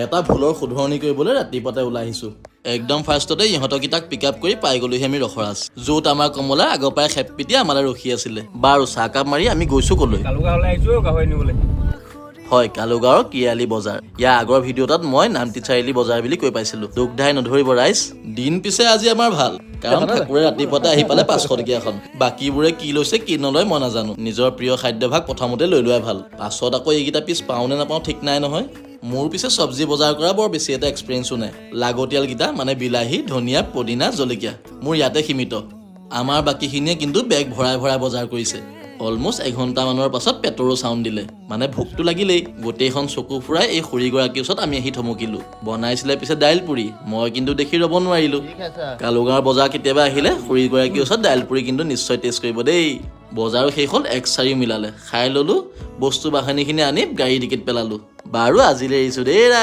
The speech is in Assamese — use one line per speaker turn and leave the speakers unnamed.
এটা ভুলৰ শুধৰণি কৰিবলৈ ৰাতিপুৱাতে ওলাই আহিছোঁ। একদম ফাৰ্ষ্টতে ইহঁতকেইটাক পিক আপ কৰি পাই গ'লোহি আমি ৰখৰাজ, য'ত আমাৰ কমলা আগৰ পৰাই খেপ পিটি আমালৈ ৰখি আছিলে। বাৰু চাহকাপ মাৰি আমি গৈছোঁ ক'লৈ? হয়, কালুগাঁৱৰ কিয়ালি বজাৰ। ইয়াৰ আগৰ ভিডিঅ'টাত মই নামটি চাৰিআলি বজাৰ বুলি কৈ পাইছিলোঁ। দুখ ধাই নধৰিব ৰাইজ। দিন পিছে আজি আমাৰ ভাল, কাৰণ ঠাকুৰে ৰাতিপুৱাতে আহি পালে 500 টকীয়াখন। বাকীবোৰে কি লৈছে কি নলয় মই নাজানো। নিজৰ প্ৰিয় খাদ্যভাগ প্ৰথমতে লৈ লোৱাই ভাল, পাছত আকৌ এইকেইটা পিছ পাওঁ নে নাপাওঁ ঠিক নাই নহয়। মোৰ পিছে চব্জি বজাৰ কৰা বৰ বেছি এটা এক্সপিৰিয়েঞ্চো নাই। লাগতিয়ালকেইটা মানে বিলাহী, ধনিয়া, পদিনা, জলকীয়া মোৰ ইয়াতে সীমিত। আমাৰ বাকীখিনিয়ে কিন্তু বেগ ভৰাই ভৰাই বজাৰ কৰিছে। অলমষ্ট এঘণ্টামানৰ পাছত পেটৰো চাউণ্ড দিলে, মানে ভোকটো লাগিলেই। গোটেইখন চকু ফুৰাই এই খুৰীগৰাকীৰ ওচৰত আমি আহি থমকিলোঁ। বনাইছিলে পিছে দাইল পুৰি, মই কিন্তু দেখি ৰ'ব নোৱাৰিলোঁ। কালুগাঁৱৰ বজাৰ কেতিয়াবা আহিলে খুৰীগৰাকীৰ ওচৰত দাইল পুৰি কিন্তু নিশ্চয় টেষ্ট কৰিব দেই। বজাৰো শেষ হ'ল, 1-4 মিলালে, খাই ল'লোঁ। বস্তু বাহানিখিনি আনি গাড়ী ডিকিত পেলালোঁ। বাৰু আজিলৈ এৰিছোঁ দেই ৰাইজ।